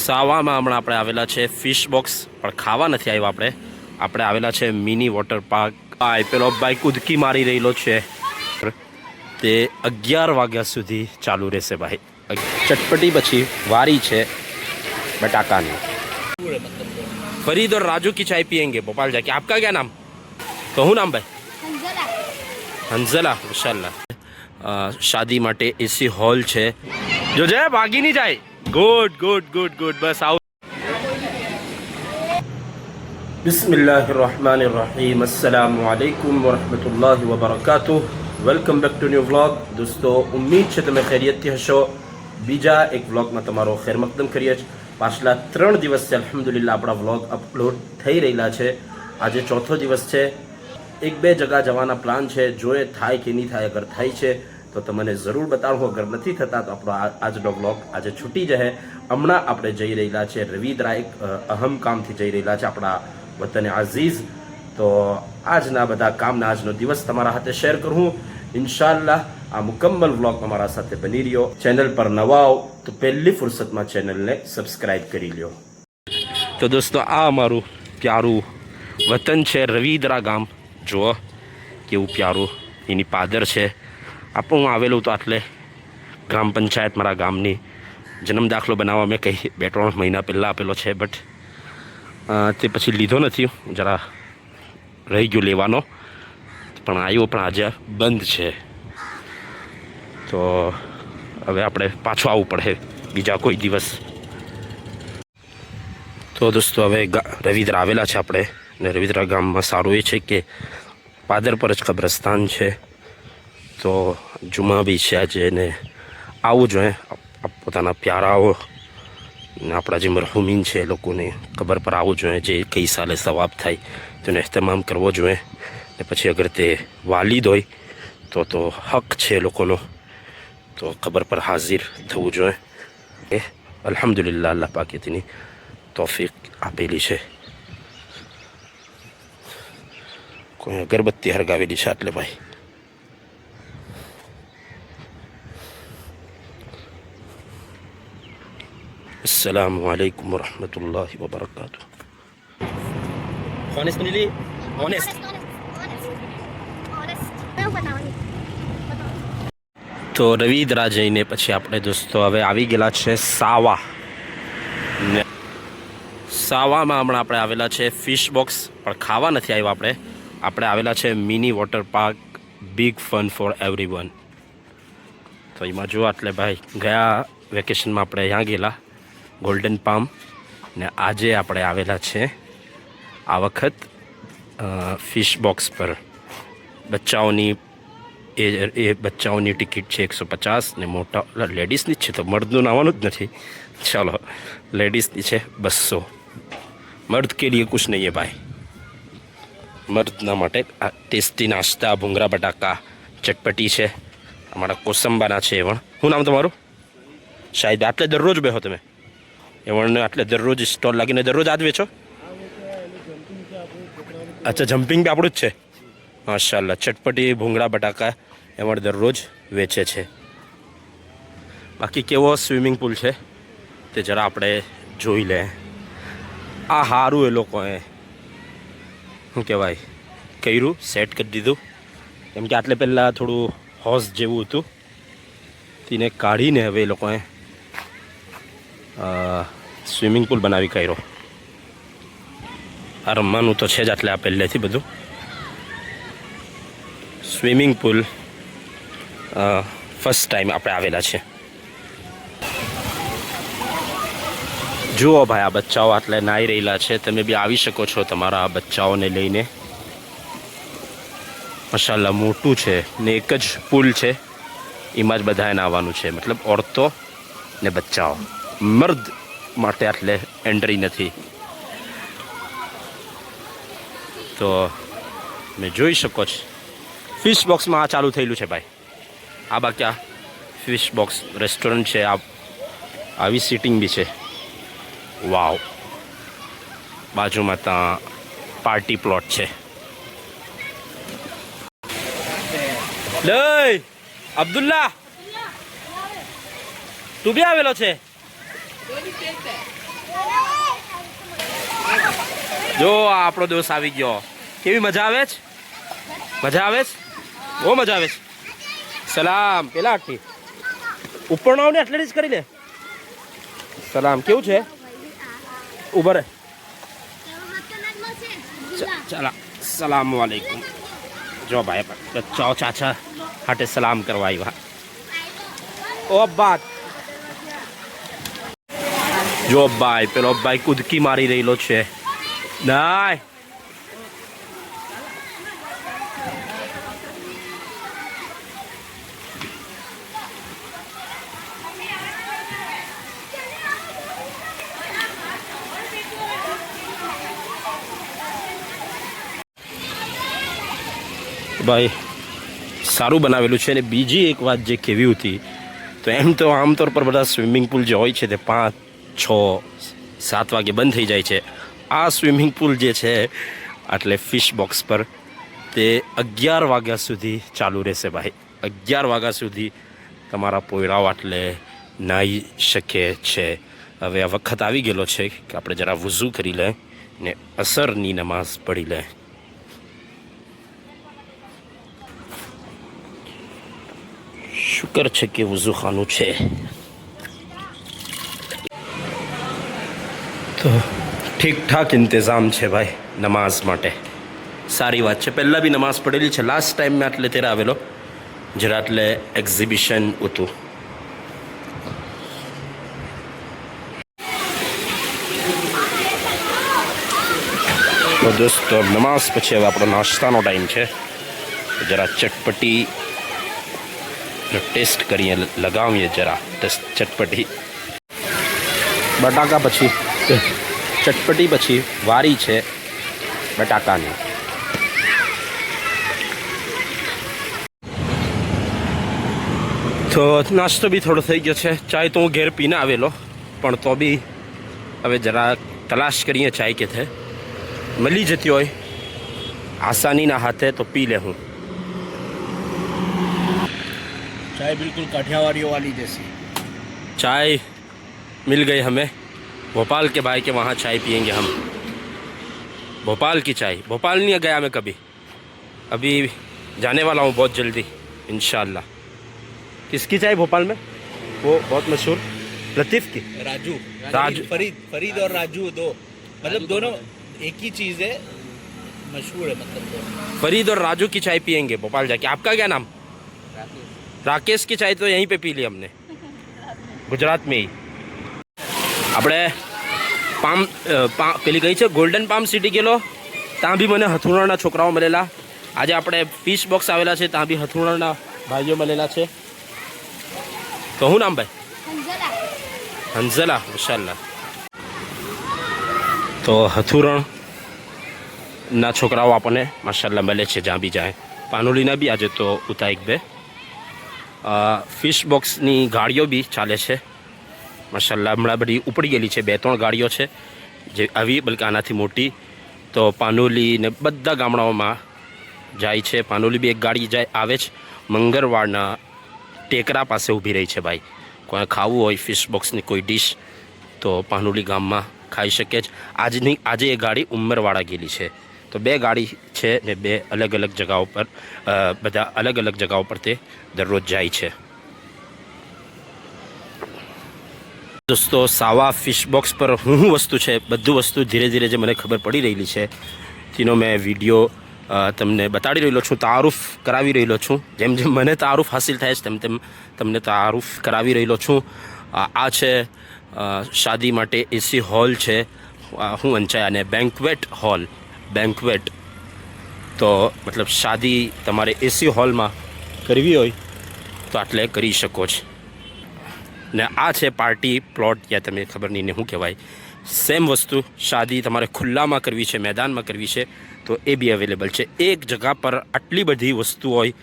સાવામાં હમણાં આપણે આવેલા છે ફિશ બોક્સ, પણ ખાવા નથી આવ્યા આપણે આવેલા છે મિની વોટર પાર્ક. આ પેલો ભાઈ કૂદકી મારી રહેલો છે, તે 11 વાગ્યા સુધી ચાલુ રહેશે ભાઈ. ચટપટી પછી વારી છે બટાકાની. फरीद और राजू की चाय पियेंगे भोपाल जाके. आपका क्या नाम? कहूँ नाम भाई? हंजला. माशाल्लाह. शादी માટે એસી હોલ છે. જો જાય ભાગી નહીં જાય. Good good good good. બસ આવો. बिस्मिल्लाहिर्रहमानिर्रहीम. अस्सलामु अलैकुम वरहमतुल्लाहि वबरकातुह. Welcome back to new vlog. દોસ્તો, ઉમ્મીદ છે તમે ખૈરિયતથી હશો. બીજા એક વ્લોગમાં તમારો ખૈર મકદમ કરીએ છીએ. પાછલા 3 દિવસથી અલ્હમ્દુલિલ્લાહ આપણા વ્લોગ અપલોડ થઈ રહેલા છે. આજે ચોથો દિવસ છે. 1-2 જગા જવાના પ્લાન છે. જોઈએ થાય કે નહીં થાય. અગર થાય છે તો તમને જરૂર બતાવું. અગર નથી થતા તો આપણો આજનો વ્લોગ આજે છૂટી જશે. હમણાં આપણે જઈ રહેલા છે રવિદ્રા. એક અહમ કામથી જઈ રહેલા છે આપણા વતન અઝીઝ. તો આજના બધા કામના આજનો દિવસ તમારા હાથે શેર કરું ઇન્શાઅલ્લાહ. આ મુકમ્મલ વ્લોગ અમારા સાથે બની રહ્યો. ચેનલ પર નવા આવો તો પહેલી ફુરસતમાં ચેનલને સબસ્ક્રાઇબ કરી લ્યો. તો દોસ્તો, આ અમારું પ્યારું વતન છે રવિદ્રા ગામ. જુઓ કેવું પ્યારું એની પાદર છે. આપણું આવેલું તો આટલે ગ્રામ પંચાયત મારા ગામની જન્મ દાખલો બનાવવા મેં કંઈ 2-3 મહિના પહેલાં આપેલો છે, બટ તે પછી લીધો નથી. જરા રહી ગયો લેવાનો, પણ આવ્યો પણ આજે બંધ છે. તો હવે આપણે પાછું આવવું પડે બીજા કોઈ દિવસ. તો દોસ્તો, હવે રવિદ્રા આવેલા છે આપણે. ને રવિદ્રા ગામમાં સારું એ છે કે પાદર પર જ કબ્રસ્તાન છે. તો જુમા બી છે આજે, ને આવવું જોઈએ પોતાના પ્યારાઓ ને આપણા જે મરહુમીન છે એ લોકોને ખબર પર આવવું જોઈએ. જે કઈ સાલે સવાબ થાય તેનો એહતમામ કરવો જોઈએ. ને પછી અગર તે વાલિદ હોય તો હક છે એ લોકોનો, તો ખબર પર હાજર થવું જોઈએ. એ અલ્હમ્દુલિલ્લાહ અલ્લાહ પાકે તેની તોફીક આપેલી છે. કોઈ અગરબત્તી હરગાવેલી છે એટલે ભાઈ. अस्सलामु अलैकुम वरहमतुल्लाहि वबरकातुह. ऑनेस्ट बनीली. ऑनेस्ट. તો રવિદ્રા જઈને પછી આપણે દોસ્તો હવે આવી ગયેલા છે સાવા. સાવામાં હમણાં આપણે આવેલા છે ફિશ બોક્સ, પણ ખાવા નથી આવ્યા આપણે આવેલા છે mini water park, big fun four everyone. તો એમાં જો એટલે ભાઈ ગયા વેકેશનમાં આપણે અહીંયા ગયેલા ગોલ્ડન પામ, ને આજે આપણે આવેલા છે આ વખત ફિશ બોક્સ પર. બચ્ચાઓની બચ્ચાઓની ટિકિટ છે 150, ને મોટા લેડીઝની જ છે. તો મર્દનું નાવાનું જ નથી. ચાલો, લેડીઝની છે 200. મર્દ કે લીએ કુછ નહીં હે ભાઈ. મર્દના માટે આ ટેસ્ટી નાસ્તા, ભૂંગરા બટાકા, ચટપટી છે. અમારા કોસંબાના છે. એવણ શું નામ તમારું? શાયદ આટલે દરરોજ બેહો તમે? એવણને આટલે દરરોજ સ્ટોલ લાગીને દરરોજ આજ વેચો? અચ્છા, જમ્પિંગ બી આપણું જ છે. માશાલ્લાહ. ચટપટી ભૂંગળા બટાકા એમાં દરરોજ વેચે છે. બાકી કેવો સ્વિમિંગ પુલ છે તે જરા આપણે જોઈ લે. આ સારું એ લોકોએ શું કહેવાય કર્યું, સેટ કરી દીધું. કેમ કે આટલે પહેલાં થોડું હોસ જેવું હતું, તેને કાઢીને હવે એ લોકોએ સ્વિમિંગ પુલ બનાવી કર્યો. આ રમવાનું તો છે જ એટલે આ પહેલેથી બધું. સ્વિમિંગ પુલ ફર્સ્ટ ટાઈમ આપણે આવેલા છે. જુઓ ભાઈ, આ બચ્ચાઓ આટલે નાહી રહેલા છે. તમે બી આવી શકો છો તમારા બચ્ચાઓને લઈને. માશાલ્લાહ મોટું છે ને એક જ પુલ છે, એમાં જ બધાએ નાહવાનું છે. મતલબ ઓરતો ને બચ્ચાઓ. મર્દ માટે આટલે એન્ટ્રી નથી. તો મેં જોઈ શકો છો ફિશ બોક્સમાં આ ચાલુ થયેલું છે ભાઈ. આ બાકી આ ફિશ બોક્સ રેસ્ટોરન્ટ છે. આવી સીટિંગ બી છે. વાવ. બાજુમાં ત્યાં પાર્ટી પ્લોટ છે. લે અબ્દુલ્લા, તું બી આવેલો છે? જો આપણો દોસ્ત આવી ગયો. કેવી મજા આવે છે? મજા આવે છે? બહુ મજા આવે છે. સલામ પેલા આટલી ઉપર ના ને એટલે જ કરી લે. સલામ કેવું છે? ઉભા રહે. ચાલા સલામ વાલેકુમ. જો ભાઈ ચાઓ ચાચા હાટે સલામ કરવા આવ્યા. ઓ બાત જો ભાઈ પેલો ભાઈ કૂદકી મારી રહેલો છે. નાય ભાઈ સારું બનાવેલું છે. અને બીજી એક વાત જે કેવી હતી તો એમ તો આમતોર પર બધા સ્વિમિંગ પુલ જે હોય છે તે 5, 6, 7 વાગે બંધ થઈ જાય છે. આ સ્વિમિંગ પુલ જે છે એટલે ફિશ બોક્સ પર તે 11 વાગ્યા સુધી ચાલુ રહેશે ભાઈ. 11 વાગ્યા સુધી તમારા પોયરાઓ એટલે નાહી શકે છે. હવે આ વખત આવી ગયેલો છે કે આપણે જરા વુઝુ કરી લે ને અસરની નમાઝ પઢી લે. શુક્ર છે કે વુઝુખાનું છે. તો ઠીક ઠાક ઇંતજામ છે ભાઈ નમાઝ માટે. સારી વાત છે. પહેલાં બી નમાઝ પડેલી છે. લાસ્ટ ટાઈમ મેં એટલે ત્યારે આવેલો જરા એટલે એક્ઝિબિશન હતું. તો દોસ્તો નમાઝ પછી હવે આપણો નાસ્તાનો ટાઈમ છે. જરા ચટપટી ટેસ્ટ કરીએ, લગાવીએ જરા ચટપટી. બટાકા પછી ચટપટી પછી વારી છે બટાકાની. તો નાસ્તો બી થોડો થઈ ગયો છે. ચાય તો હું ઘેર પીને આવેલો પણ તો બી હવે જરા તલાશ કરીએ ચાય કે થે મળી જતી હોય આસાનીના હાથે તો પી લે. હું चाय बिल्कुल काठियावाड़ियों वाली जैसी चाय मिल गई हमें. भोपाल के भाई के वहाँ चाय पियेंगे हम. भोपाल की चाय. भोपाल नहीं गया मैं कभी. अभी जाने वाला हूँ बहुत जल्दी इंशाल्लाह. किसकी चाय भोपाल में? वो बहुत मशहूर लतीफ़ की. राजू फरीद और राजू दो मतलब दोनों एक ही चीज़ है, मशहूर है मतलब. फरीद और राजू की चाय पियेंगे भोपाल जाके. आपका क्या नाम? राकेश की चाय तो यहीं पे पी ली हमने गुजरात में ही. આપણે પેલી ગઈ છે ગોલ્ડન પામ સિટી ગયેલો. ત્યાં બી મને હથુણાના છોકરાઓ મળેલા. આજે આપણે ફિશ બોક્સ આવેલા છે ત્યાં બી હથુણાના ભાઈઓ મળેલા છે. તો શું નામ ભાઈ? હંઝલા. માશાલ્લાહ. તો હથુરણના છોકરાઓ આપણને માશાલ્લાહ મળે છે જ્યાં બી જાય. પાનોલીના બી આજે તો ઉતા એક બે ફિશ બોક્સની ગાડીઓ બી ચાલે છે માશાલ્લાહ. હમણાં બધી ઉપડી ગયેલી છે. 2-3 ગાડીઓ છે જે આવી બલકે આનાથી મોટી. તો પાનોલી ને બધા ગામડાઓમાં જાય છે. પાનોલી બી એક ગાડી જાય આવે છે. મંગરવાડના ટેકરા પાસે ઊભી રહી છે ભાઈ. કોઈ ખાવું હોય ફિશ બોક્સની કોઈ ડીશ તો પાનોલી ગામમાં ખાઈ શકે છે. આજે એ ગાડી ઉમરવાડા ગયેલી છે. તો 2 ગાડી છે ને 2 અલગ અલગ જગાઓ પર બધા અલગ અલગ જગાઓ પર તે દરરોજ જાય છે. દોસ્તો સાવા ફિશ બોક્સ પર શું વસ્તુ છે બધું વસ્તુ ધીરે ધીરે જે મને ખબર પડી રહેલી છે તેનો મેં વિડીયો તમને બતાડી રહેલો છું. તારુફ કરાવી રહેલો છું. જેમ જેમ મને તારુફ હાસિલ થાય છે તેમ તેમ તમને તારુફ કરાવી રહેલો છું. આ છે શાદી માટે એસી હોલ છે. હું વંચાય અને બેન્ક્વેટ હોલ. બેન્ક્વેટ તો મતલબ શાદી તમારે એસી હોલમાં કરવી હોય તો આટલે કરી શકો છો. ને આ છે પાર્ટી પ્લોટ યા તમે ખબર નહીં ને શું કહેવાય. સેમ વસ્તુ શાદી તમારે ખુલ્લામાં કરવી છે મેદાનમાં કરવી છે તો એ બી અવેલેબલ છે. એક જગા પર આટલી બધી વસ્તુ હોય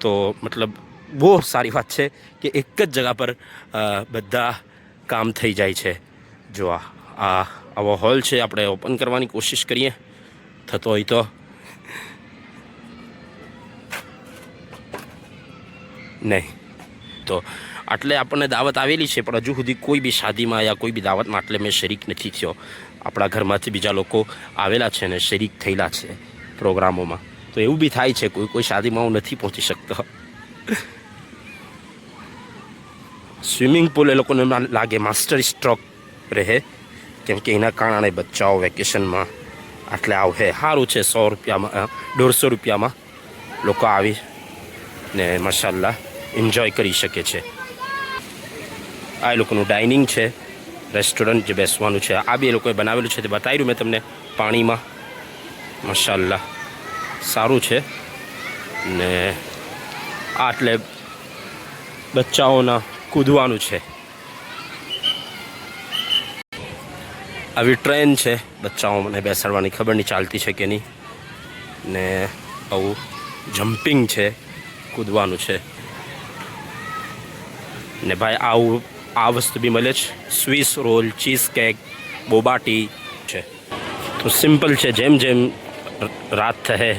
તો મતલબ બહુ સારી વાત છે કે એક જ જગા પર બધા કામ થઈ જાય છે. જો આવો હોલ છે. આપણે ઓપન કરવાની કોશિશ કરીએ થતો હોય તો. નહીં તો આટલે આપણને દાવત આવેલી છે પણ હજુ સુધી કોઈ બી શાદીમાં યા કોઈ બી દાવતમાં આટલે મેં શરીક નથી થયો. આપણા ઘરમાંથી બીજા લોકો આવેલા છે ને શરીક થયેલા છે પ્રોગ્રામોમાં. તો એવું બી થાય છે, કોઈ શાદીમાં હું નથી પહોંચી શકતો. સ્વિમિંગ પુલ એ લોકોને લાગે માસ્ટર સ્ટ્રોક રહે, કેમ કે એના કારણે બચ્ચાઓ વેકેશનમાં આટલે આવે. સારું છે, 100 રૂપિયામાં 150 રૂપિયામાં લોકો આવી ને માશાલ્લાહ એન્જોય કરી શકે છે. આ એ લોકોનું ડાઇનિંગ છે, રેસ્ટોરન્ટ જે બેસવાનું છે. આ બી એ લોકોએ બનાવેલું છે, તે બતાવ્યું મેં તમને પાણીમાં. માશાલ્લાહ સારું છે ને આ એટલે બચ્ચાઓના કૂદવાનું છે. આવી ટ્રેન છે, બચ્ચાઓને બેસાડવાની, ખબર નહીં ચાલતી છે કે નહીં. ને આવું જમ્પિંગ છે, કૂદવાનું છે. ને ભાઈ આવું આ વસ્તુ બી મળે છે, Swiss roll, cheese cake, boba tea છે. તો સિમ્પલ છે, જેમ જેમ રાત થશે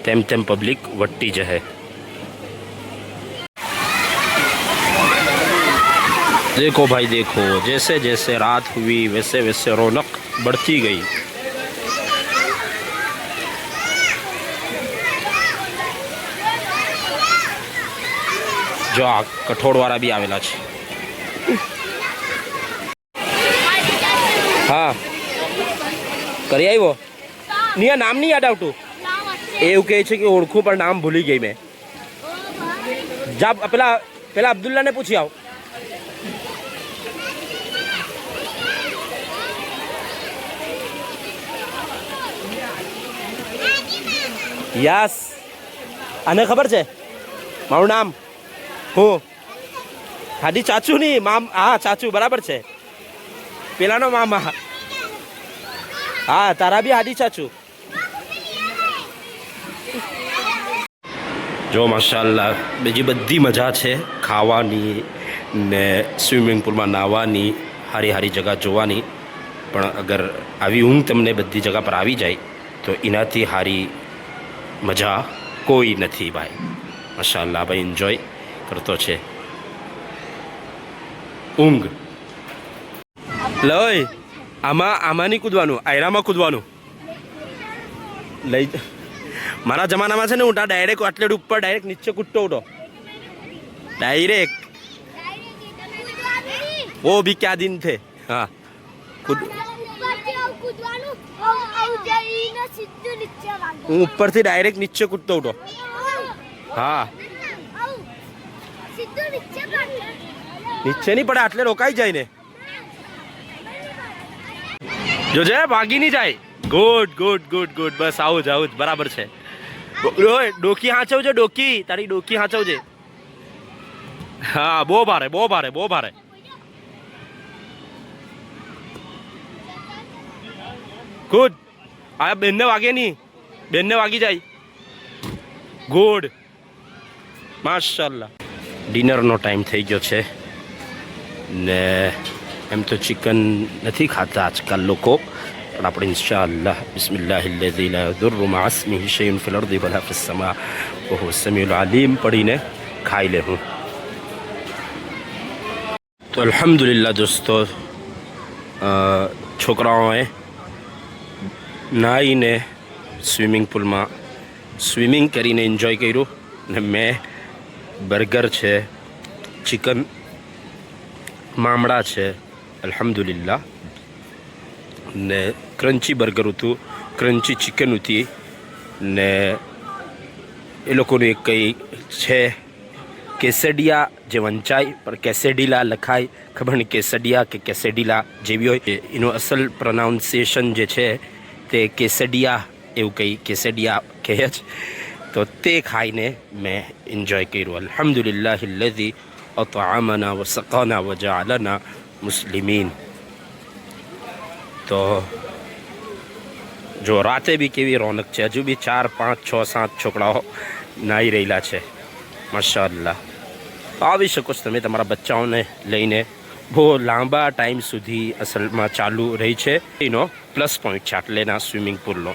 તેમ તેમ પબ્લિક વધતી જશે. देखो भाई देखो, जैसे जैसे रात हुई वैसे वैसे रौनक बढ़ती गई. जो आ कठोळवाળા બી આવેલા છે. હા કરી આવ્યો નિયા નામ નહીં યાદ આવતું. એવું કહે છે કે ઓળખું પણ નામ ભૂલી ગઈ મેં. જા પેલા અબ્દુલ્લાને પૂછી આવ. યસ, આને ખબર છે મારું નામ? હું હાદી ચાચુ નહીં, હા ચાચુ બરાબર છે. પેલાનો મામા. હા તારા બી હાદી ચાચુ. જો માશાલ્લાહ બીજી બધી મજા છે, ખાવાની ને સ્વિમિંગ પુલમાં નાહવાની, હારી હારી જગા જોવાની. પણ અગર આવી ઊંઘ તમને બધી જગા પર આવી જાય તો એનાથી હારી મજા કોઈ નથી ભાઈ. માશાલ્લાહ ભાઈ એન્જોય કરતો છે. ઊંઘ લઈ આમાં નહીં કૂદવાનું, આયરામાં કૂદવાનું. લઈ મારા જમાનામાં છે ને હું ડાયરેક્ટ આટલે ઉપર ડાયરેક્ટ નીચે કૂદતો હતો ડાયરેક્ટ. वो भी क्या दिन थे. हाँ હું ઉપરથી ડાયરેક્ટ નીચે કૂદતો હતો. હા નીચે નહીં પડે, આટલે રોકાઈ જાય ને. જોજે ભાગી નહીં જાય. ગુડ ગુડ ગુડ ગુડ, બસ આવું જ બરાબર છે. ડોકી હાંચવજે, ડોકી તારી ડોકી હાંચવજે. હા બહુ ભારે બહુ ભારે બહુ ભારે. ગુડ. આ બેનને વાગે નહીં, બેનને વાગી જાય. ગુડ માશાલ્લાહ. ડિનરનો ટાઈમ થઈ ગયો છે ને એમ તો ચિકન નથી ખાતા આજકાલ લોકો, પણ આપણે ઇન્શાઅલ્લાહ બિસ્મિલ્લાહિ અલ્લઝી લા યદુરુ મા ઇસ્મિહી શૈઉન ફિલ અર્દિ વલા ફિસ સમા વ હુવા સમીઉલ અલીમ પડીને ખાઈ લેવું. તો અલ્હમ્દુલિલ્લાહ દોસ્તો, છોકરાઓએ નાહીને સ્વિમિંગ પુલમાં સ્વિમિંગ કરીને એન્જોય કર્યું. ને મેં બર્ગર છે, ચિકન મામડા છે અલ્હમ્દુલિલ્લાહ, ને ક્રન્ચી બર્ગર હતું, ક્રન્ચી ચિકન હતી. ને એ લોકોનું એક કંઈ છે કેસેડિયા જે વંચાય પણ કેસેડીલા લખાય, ખબર નહીં કેસડિયા કે કેસેડીલા જેવી હોય. એનું અસલ પ્રોનાઉન્સિએશન જે છે તે કેસેડિયા એવું કંઈ કેસેડિયા કહે જ. તો તે ખાઈને મેં એન્જોય કર્યું. અલ્હમ્દુલિલ્લાહિ અલ્લઝી અતઆમના વ સકાના વ જઅલના મુસ્લિમીન. તો જો રાતે બી કેવી રોનક છે, હજુ બી 4 5 6 7 છોકરાઓ નાહી રહેલા છે. માશાઅલ્લાહ આવી શકો છો તમે તમારા બચ્ચાઓને લઈને. બહુ લાંબા ટાઈમ સુધી અસલમાં ચાલુ રહી છે. એનો પ્લસ પોઈન્ટ છે આટલેના સ્વિમિંગ પુલનો.